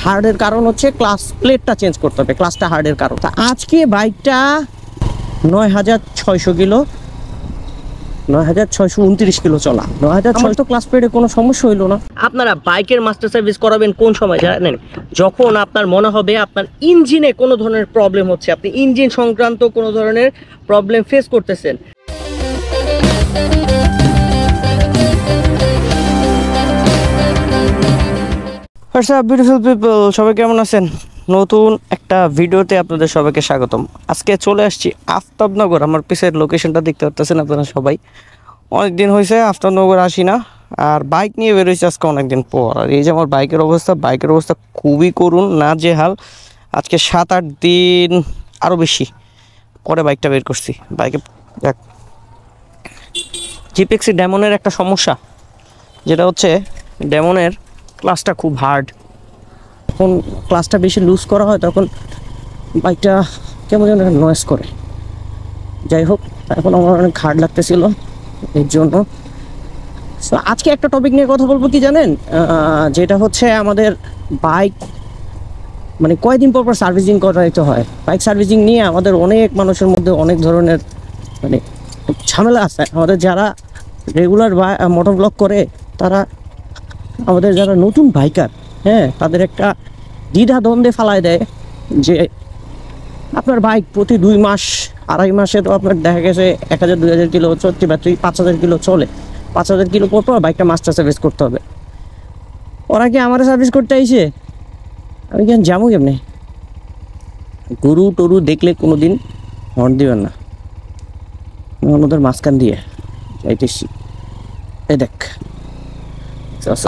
হার্ডের কারণ হচ্ছে ক্লাস প্লেটটা চেঞ্জ করতে হবে, ক্লাসটা হার্ডের কারণ। আজকে বাইকটা 9600 কিলো, 9629 কিলো চলা, 9600 তো ক্লাস প্লেটে কোনো সমস্যা হইলো না। আপনারা বাইকের মাস্টার সার্ভিস করাবেন কোন সময় জানেন? যখন আপনার মনে হবে আপনার ইঞ্জিনে কোনো ধরনের প্রবলেম হচ্ছে, আপনি ইঞ্জিন সংক্রান্ত কোনো ধরনের প্রবলেম ফেস করতেছেন। বিউটিফুল পিপল, সবাই কেমন আছেন? নতুন একটা ভিডিওতে আপনাদের সবাইকে স্বাগতম। আজকে চলে আসছি আফতাবনগর। আমার পিছের লোকেশনটা দেখতে পাচ্ছেন আপনারা সবাই। অনেকদিন হয়েছে আফতাবনগর আসি না, আর বাইক নিয়ে বেরোইছি আজকে অনেকদিন পর। আর এই যে আমার বাইকের অবস্থা খুবই করুণ, না যে হাল। আজকে 7-8 দিন আরও বেশি পরে বাইকটা বের করছি। বাইকে দেখ জিপিএক্সি ডেমনের একটা সমস্যা, যেটা হচ্ছে ডেমনের ক্লাসটা খুব হার্ড। যখন ক্লাসটা বেশি লুজ করা হয় তখন বাইকটা কেমন যেন নয়েজ করে। যাই হোক, এখন আমার অনেক হার্ড লাগতেছিল এর জন্য। সো আজকে একটা টপিক নিয়ে কথা বলবো, কি জানেন? যেটা হচ্ছে আমাদের বাইক মানে কয়দিন পর পর সার্ভিসিং করাইতে হয়। বাইক সার্ভিসিং নিয়ে আমাদের অনেক মানুষের মধ্যে অনেক ধরনের মানে ঝামেলা আছে। আমাদের যারা রেগুলার মোটর ব্লগ করে, তারা আমাদের যারা নতুন বাইকার, হ্যাঁ, তাদের একটা দ্বিধা দ্বন্দ্বে ফালায় দেয় যে আপনার বাইক প্রতি 2 মাস 2.5 মাসে তো আপনার দেখা গেছে 1000-2000 কিলো চলতে, বা 5000 কিলো চলে। 5000 কিলো পর পর বাইকটা মাস্টার সার্ভিস করতে হবে। ওরা কি আমার সার্ভিস করতে আইছে? আমি কেন যাবো কেমনি? গরু টরু দেখলে কোনো দিন হর্ন দিবেন না, ওদের মাঝখান দিয়ে যাইতেছি। এই দেখ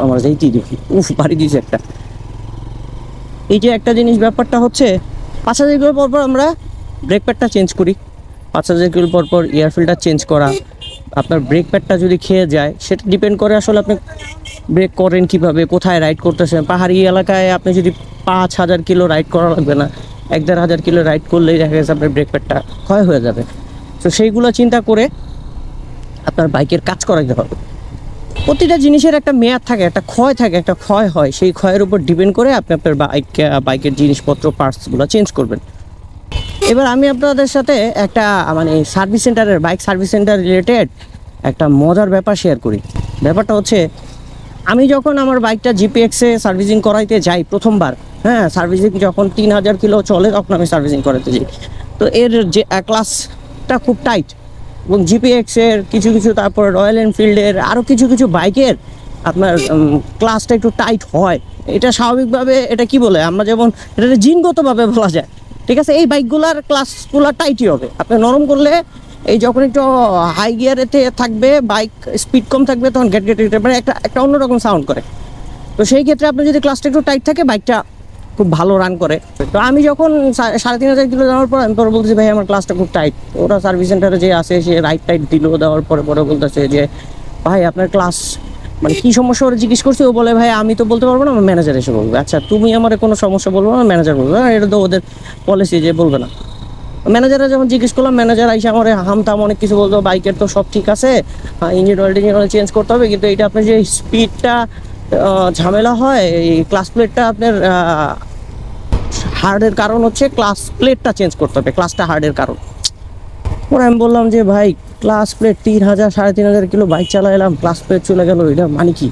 আমার যাইতেই দেখি, বাড়ি দিয়েছে একটা। এই যে একটা জিনিস, ব্যাপারটা হচ্ছে 5000 কিলো পর পর আমরা ব্রেক প্যাডটা চেঞ্জ করি। 5000 কিলো পর পর এয়ার ফিল্টার চেঞ্জ করা। আপনার ব্রেক প্যাডটা যদি খেয়ে যায়, সেটা ডিপেন্ড করে আসলে আপনি ব্রেক করেন কীভাবে, কোথায় রাইড করতেছেন। পাহাড়ি এলাকায় আপনি যদি 5000 কিলো রাইড করা লাগবে না, 1-1500 কিলো রাইড করলেই দেখা গেছে আপনার ব্রেক প্যাডটা ক্ষয় হয়ে যাবে। তো সেইগুলো চিন্তা করে আপনার বাইকের কাজ করাইতে হবে। প্রতিটা জিনিসের একটা মেয়াদ থাকে, একটা ক্ষয় থাকে, একটা ক্ষয় হয়। সেই ক্ষয়ের উপর ডিপেন্ড করে আপনি আপনার বাইকের জিনিসপত্র পার্টসগুলো চেঞ্জ করবেন। এবার আমি আপনাদের সাথে একটা মানে সার্ভিস সেন্টারের, বাইক সার্ভিস সেন্টার রিলেটেড একটা মজার ব্যাপার শেয়ার করি। ব্যাপারটা হচ্ছে, আমি যখন আমার বাইকটা জিপিএক্সে সার্ভিসিং করাইতে যাই প্রথমবার, হ্যাঁ, সার্ভিসিং যখন 3000 কিলো চলে তখন আমি সার্ভিসিং করাতে যাই। তো এর যে ক্লাসটা খুব টাইট, এবং জিপিএক্সের কিছু কিছু, তারপর রয়্যাল এনফিল্ডের আরও কিছু কিছু বাইকের আপনার ক্লাসটা একটু টাইট হয়। এটা স্বাভাবিকভাবে, এটা কি বলে আমরা যেমন এটা জিনগতভাবে বলা যায়, ঠিক আছে? এই বাইকগুলার ক্লাসগুলো টাইটই হবে। আপনি নরম করলে, এই যখন একটু হাই গিয়ারেতে থাকবে, বাইক স্পিড কম থাকবে, তখন গেট মানে একটা অন্যরকম সাউন্ড করে। তো সেই ক্ষেত্রে আপনি যদি ক্লাসটা একটু টাইট থাকে, বাইকটা খুব ভালো রান করে। তো আমি যখন 3500 কিলো যাওয়ার পর আমি পরে বলতেছি, ভাই আমার ক্লাসটা খুব টাইট। ওরা সার্ভিস সেন্টারে যে আসে, সে রাইট টাইট দিল, দেওয়ার পরে বলতেছে যে ভাই আপনার ক্লাস মানে কী সমস্যা, ওরা জিজ্ঞেস করছে। ও বলে, ভাই আমি তো বলতে পারবো না, আমার ম্যানেজার এসে বলবে। আচ্ছা, তুমি আমার কোনো সমস্যা বলবো না, ম্যানেজার বলবে। এটা তো ওদের পলিসি যে বলবে না। ম্যানেজাররা যখন জিজ্ঞেস করলাম, ম্যানেজার আইসা আমার হামতাম অনেক কিছু বলতো। বাইকের তো সব ঠিক আছে, ইঞ্জিন অয়েল চেঞ্জ করতে হবে, কিন্তু এটা আপনার যে স্পিডটা ঝামেলা হয়, এই ক্লাস প্লেটটা আপনার হার্ডের কারণ হচ্ছে ক্লাস প্লেটটা চেঞ্জ করতে হবে, ক্লাসটা হার্ডের কারণ। পরে আমি বললাম যে ভাই, ক্লাস প্লেট 3000-3500 কিলো বাইক চালাইলাম, ক্লাস প্লেট চলে গেল, এটা মানে কি?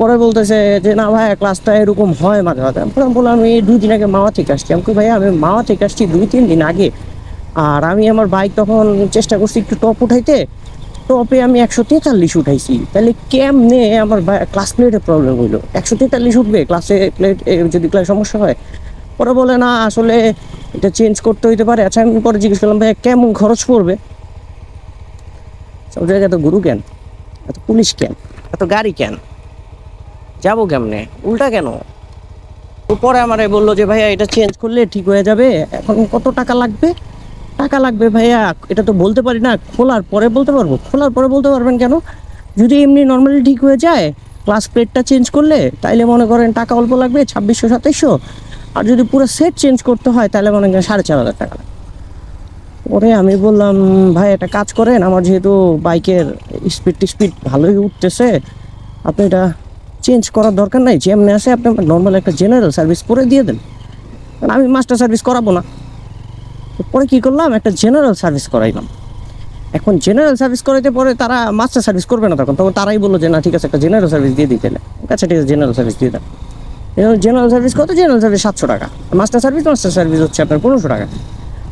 পরে বলতেছে যে না ভাই, ক্লাসটা এরকম হয় মাঝে মাঝে। পরে বললাম, আমি 2 দিন আগে মাওয়া থেকে আসছি। আমাকে ভাইয়া, আমি মাওয়া থেকে আসছি 2-3 দিন আগে, আর আমি আমার বাইক তখন চেষ্টা করছি একটু টপ উঠাইতে, টপে আমি 143 উঠাইছি। তাহলে কেমনে আমার ক্লাস প্লেটের প্রবলেম হইলো? 143 উঠবে ক্লাসে প্লেট যদি ক্লাস সমস্যা হয়? পরে বলে না, আসলে এটা চেঞ্জ করতে হইতে পারে। আচ্ছা, আমি পরে জিজ্ঞেস করলাম, ভাই কেমন খরচ পড়বে? সব জায়গায় এত গরু কেন, এত পুলিশ কেন, এত গাড়ি কেন, যাবো কেমনে, উল্টা কেন? তো পরে আমারে বললো যে ভাইয়া, এটা চেঞ্জ করলে ঠিক হয়ে যাবে। এখন কত টাকা লাগবে? টাকা লাগবে ভাইয়া, এটা তো বলতে পারি না, খোলার পরে বলতে পারবো। খোলার পরে বলতে পারবেন কেন? যদি এমনি নর্মালি ঠিক হয়ে যায়, ক্লাস প্লেটটা চেঞ্জ করলে, তাইলে মনে করেন টাকা অল্প লাগবে, 2600-2700। আর যদি পুরো সেট চেঞ্জ করতে হয়, তাহলে মনে করেন 4500 টাকা। পরে আমি বললাম, ভাই একটা কাজ করেন, আমার যেহেতু বাইকের স্পিড ভালোই উঠতেছে, আপনি এটা চেঞ্জ করার দরকার নাই, যেমনি আছে আপনি নর্মাল একটা জেনারেল সার্ভিস করে দিয়ে দেন। কারণ আমি মাস্টার সার্ভিস করাবো না। পরে কী করলাম, একটা জেনারেল সার্ভিস করাইলাম। এখন জেনারেল সার্ভিস করাইতে পরে তারা মাস্টার সার্ভিস করবে না, তখন তারাই বললো যে না ঠিক আছে একটা জেনারেল সার্ভিস দিয়ে দিতে। আচ্ছা ঠিক আছে, জেনারেল সার্ভিস দিয়ে দেন। জেনারেল সার্ভিস কত? জেনারেল সার্ভিস 700 টাকা। মাস্টার সার্ভিস হচ্ছে আপনার 1500 টাকা।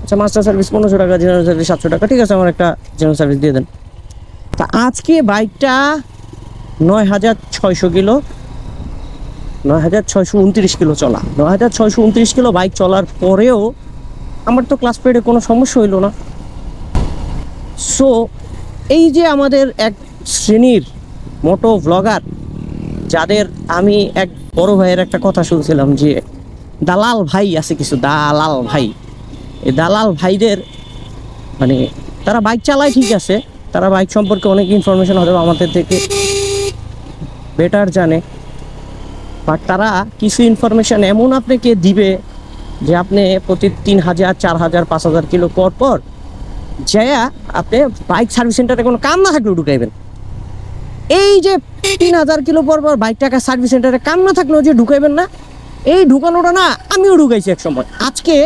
আচ্ছা মাস্টার সার্ভিস 1500 টাকা, জেনারেল সার্ভিস 700 টাকা, ঠিক আছে আমার একটা জেনারেল সার্ভিস দিয়ে দেন। তা আজকে বাইকটা 9600 কিলো, 9629 কিলো চলা। 9629 কিলো বাইক চলার পরেও আমার তো ক্লাস প্লেটে কোনো সমস্যা হইল না। সো এই যে আমাদের এক শ্রেণীর মোটো ব্লগার, যাদের আমি এক বড় ভাইয়ের একটা কথা শুনছিলাম যে দালাল ভাই আছে কিছু, দালাল ভাই, এই দালাল ভাইদের মানে তারা বাইক চালায় ঠিক আছে, তারা বাইক সম্পর্কে অনেক ইনফরমেশন হয়তো আমাদের থেকে বেটার জানে, বাট তারা কিছু ইনফরমেশান এমন আপনাকে দিবে যে আপনি প্রতি 3000, 4000, 5000 কিলো পর পর যায়া আপনি বাইক সার্ভিস সেন্টারে কোনো কাম না থাকলেও ঢুকাইবেন। এই যে 3000 কিলো পর পর বাইকটাকে সার্ভিস সেন্টারে কাম না থাকলেও যে ঢুকাইবেন না, এই ঢুকানোটা না আমিও ঢুকাইছি এক সময়। আজকে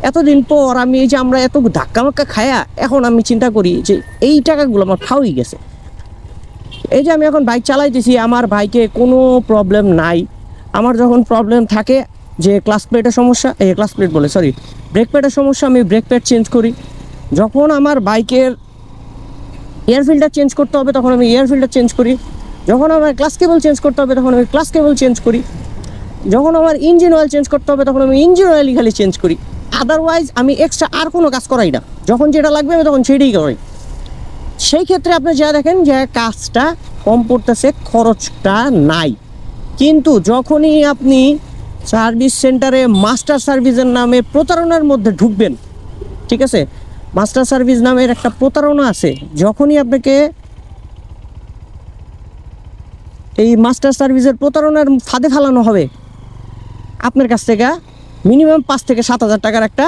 এতদিন পর আমি এই যে আমরা এত ধাক্কা মাক্কা খায়া এখন আমি চিন্তা করি যে এই টাকাগুলো আমার ফাউই গেছে। এই যে আমি এখন বাইক চালাইতেছি, আমার বাইকে কোনো প্রবলেম নাই। আমার যখন প্রবলেম থাকে যে ক্লাস প্লেটের সমস্যা, ব্রেক প্যাডের সমস্যা, আমি ব্রেক প্যাড চেঞ্জ করি। যখন আমার বাইকের এয়ার ফিল্টার চেঞ্জ করতে হবে তখন আমি এয়ার ফিল্টার চেঞ্জ করি। যখন আমার ক্লাস কেবল চেঞ্জ করতে হবে তখন আমি ক্লাস কেবল চেঞ্জ করি। যখন আমার ইঞ্জিন অয়েল চেঞ্জ করতে হবে তখন আমি ইঞ্জিন অয়েলই খালি চেঞ্জ করি। আদারওয়াইজ আমি এক্সট্রা আর কোনো কাজ করাই না। যখন যেটা লাগবে আমি তখন সেটাই করি। সেই ক্ষেত্রে আপনি যা দেখেন যে কাজটা কম পড়তেছে, খরচটা নাই। কিন্তু যখনই আপনি সার্ভিস সেন্টারে মাস্টার সার্ভিসের নামে প্রতারণার মধ্যে ঢুকবেন, ঠিক আছে, মাস্টার সার্ভিস নামের একটা প্রতারণা আছে। যখনই আপনাকে এই মাস্টার সার্ভিসের প্রতারণার ফাঁদে ফেলানো হবে, আপনার কাছ থেকে মিনিমাম 5 থেকে 7000 টাকার একটা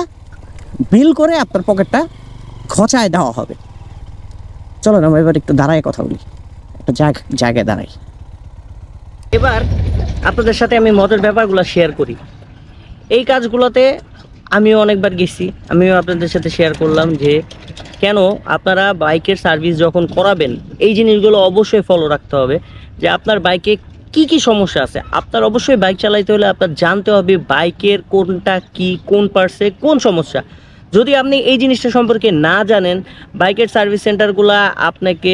বিল করে আপনার পকেটটা ঘচায় দেওয়া হবে। চলো না আমরা এবার একটু দাঁড়ায় কথা বলি, একটা জায়গায় দাঁড়াই। এবার আপনাদের সাথে আমি মজার ব্যাপারগুলো শেয়ার করি। এই কাজগুলোতে আমিও অনেকবার গেছি, আমিও আপনাদের সাথে শেয়ার করলাম যে কেন আপনারা বাইকের সার্ভিস যখন করাবেন এই জিনিসগুলো অবশ্যই ফলো রাখতে হবে। যে আপনার বাইকে কি কি সমস্যা আছে, আপনার অবশ্যই বাইক চালাইতে হলে আপনার জানতে হবে বাইকের কোনটা কি, কোন পার্টসে কোন সমস্যা। যদি আপনি এই জিনিসটা সম্পর্কে না জানেন, বাইকের সার্ভিস সেন্টারগুলো আপনাকে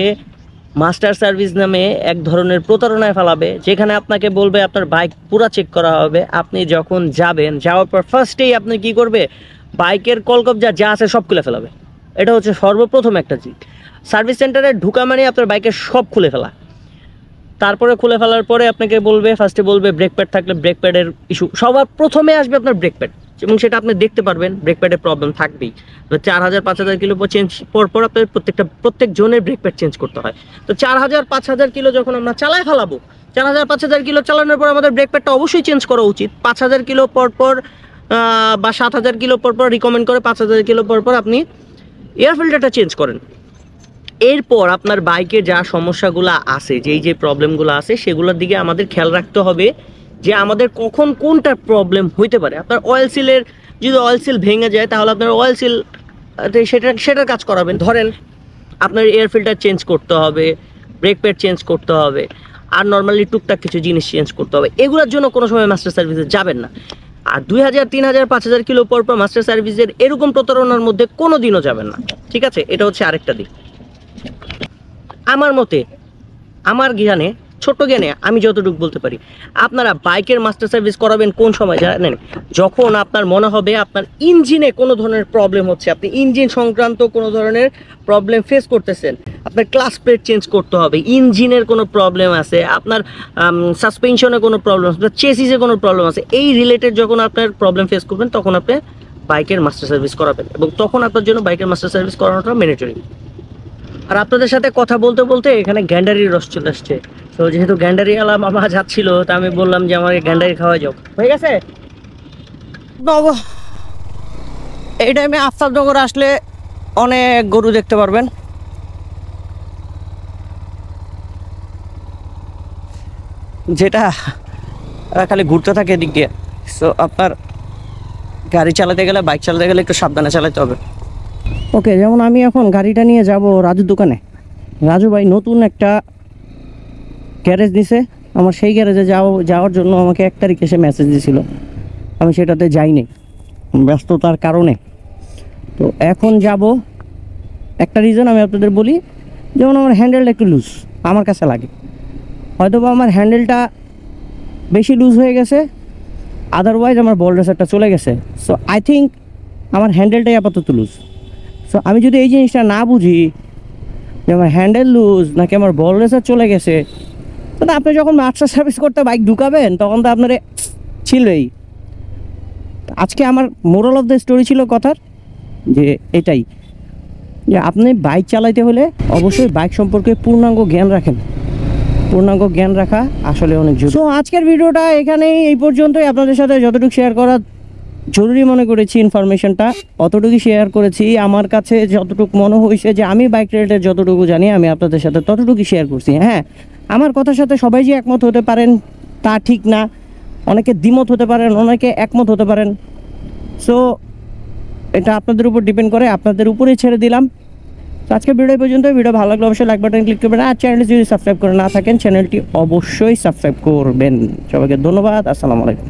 মাস্টার সার্ভিস নামে এক ধরনের প্রতারণায় ফেলাবে, যেখানে আপনাকে বলবে আপনার বাইক পুরো চেক করা হবে। আপনি যখন যাবেন, যাওয়ার পর ফার্স্টেই আপনি কি করবে, বাইকের কলকবজা যা আছে সব খুলে ফেলাবে। এটা হচ্ছে সর্বপ্রথম একটা জিনিস। সার্ভিস সেন্টারে ঢুকা মানে আপনার বাইকের সব খুলে ফেলা। তারপরে খুলে ফেলার পরে আপনাকে বলবে, ফার্স্টে বলবে ব্রেক প্যাড থাকলে ব্রেক প্যাডের ইস্যু, সবার প্রথমে আসবে আপনার ব্রেক প্যাড, এবং সেটা আপনি দেখতে পারবেন ব্রেক প্যাডের প্রবলেম থাকবেই। 4000-5000 কিলো চেঞ্জ পর আপনার প্রত্যেক জনের ব্রেক প্যাড চেঞ্জ করতে হয়। তো 4000-5000 কিলো যখন আমরা চালায় ফেলাবো, 4000-5000 কিলো চালানোর পর আমাদের ব্রেক প্যাডটা অবশ্যই চেঞ্জ করা উচিত। 5000 কিলো পর বা 7000 কিলো পর রিকমেন্ড করে 5000 কিলো পর আপনি এয়ার ফিল্টারটা চেঞ্জ করেন। এরপর আপনার বাইকে যা সমস্যাগুলো আছে, যে প্রবলেমগুলো আছে সেগুলোর দিকে আমাদের খেয়াল রাখতে হবে যে আমাদের কখন কোনটা প্রবলেম হইতে পারে। আপনার অয়েল সিলের যদি অয়েল সিল ভেঙে যায় তাহলে আপনার অয়েল সিল সেটার কাজ করাবেন। ধরেন আপনার এয়ার ফিল্টার চেঞ্জ করতে হবে, ব্রেক প্যাড চেঞ্জ করতে হবে, আর নর্মালি টুকটাক কিছু জিনিস চেঞ্জ করতে হবে। এগুলোর জন্য কোনো সময় মাস্টার সার্ভিসে যাবেন না। আর 2000, 3000, 5000 কিলো পর মাস্টার সার্ভিসের এরকম প্রতারণার মধ্যে কোনো দিনও যাবেন না, ঠিক আছে? এটা হচ্ছে আরেকটা দিক। আমার মতে, আমার জ্ঞানে, ছোট জ্ঞানে আমি যতটুকু বলতে পারি, আপনারা বাইকের মাস্টার সার্ভিস করাবেন কোন সময় জানেন? যখন আপনার মনে হবে আপনার ইঞ্জিনে কোনো ধরনের প্রবলেম হচ্ছে, আপনি ইঞ্জিন সংক্রান্ত কোনো ধরনের প্রবলেম ফেস করতেছেন, আপনার ক্লাস প্লেট চেঞ্জ করতে হবে, ইঞ্জিনের কোনো প্রবলেম আছে, আপনার সাসপেনশনে কোনো প্রবলেম আছে, চেসিসে কোনো প্রবলেম আছে, এই রিলেটেড যখন আপনার প্রবলেম ফেস করবেন তখন আপনি বাইকের মাস্টার সার্ভিস করাবেন, এবং তখন আপনার জন্য বাইকের মাস্টার সার্ভিস করানোটা ম্যান্ডেটরি। আর আপনাদের সাথে কথা বলতে বলতে এখানে গ্যান্ডারির রস চলে আসছে। তো যেহেতু গ্যান্ডারি আলা মামা যাচ্ছিল, তা আমি বললাম যে আমাকে গ্যান্ডারি খাওয়া যাক। হয়ে গেছে। এই টাইমে আফতাবনগর আসলে অনেক গরু দেখতে পারবেন। যেটা খালি ঘুরতে থাকে এদিক দিয়ে। সো আপনার গাড়ি চালাতে গেলে, বাইক চালাতে গেলে একটু সাবধানে চালাতে হবে। ওকে, যেমন আমি এখন গাড়িটা নিয়ে যাব রাজুর দোকানে। রাজু ভাই নতুন একটা গ্যারেজ দিছে, আমার সেই গ্যারেজে যাওয়ার জন্য আমাকে 1 তারিখ এসে মেসেজ দিয়েছিল, আমি সেটাতে যাইনি ব্যস্ততার কারণে। তো এখন যাব। একটা রিজন আমি আপনাদের বলি, যেমন আমার হ্যান্ডেলটা একটু লুজ আমার কাছে লাগে, হয়তো বা আমার হ্যান্ডেলটা বেশি লুজ হয়ে গেছে, আদারওয়াইজ আমার বল রেসারটা চলে গেছে। সো আই থিঙ্ক আমার হ্যান্ডেলটাই আপাতত লুজ। সো আমি যদি এই জিনিসটা না বুঝি যে আমার হ্যান্ডেল লুজ নাকি আমার বল রেসার চলে গেছে, তো আপনি যখন মাস্টার সার্ভিস করতে বাইক ঢুকাবেন তখন তো আপনার ছিলই। আজকে আমার মোরাল অফ দ্য স্টোরি ছিল কথার যে এটাই, যে আপনি বাইক চালাইতে হলে অবশ্যই বাইক সম্পর্কে পূর্ণাঙ্গ জ্ঞান রাখেন। পূর্ণাঙ্গ জ্ঞান রাখা আসলে অনেক জরুরি। তো আজকের ভিডিওটা এখানেই, এই পর্যন্তই। আপনাদের সাথে যতটুকু শেয়ার করা জরুরি মনে করেছি ইনফরমেশনটা অতটুকুই শেয়ার করেছি। আমার কাছে যতটুকু মনে হয়েছে যে আমি বাইক রিলেটেড যতটুকু জানি আমি আপনাদের সাথে ততটুকুই শেয়ার করছি। হ্যাঁ, আমার কথার সাথে সবাই যে একমত হতে পারেন তা ঠিক না, অনেকে দ্বিমত হতে পারেন, অনেকে একমত হতে পারেন। সো এটা আপনাদের উপর ডিপেন্ড করে, আপনাদের উপরেই ছেড়ে দিলাম। তো আজকের ভিডিও পর্যন্ত। ভিডিও ভালো লাগলে অবশ্যই লাইক বাটন ক্লিক করবেন, আর চ্যানেলটি যদি সাবস্ক্রাইব করে না থাকেন চ্যানেলটি অবশ্যই সাবস্ক্রাইব করবেন। সবাইকে ধন্যবাদ, আসসালামু আলাইকুম।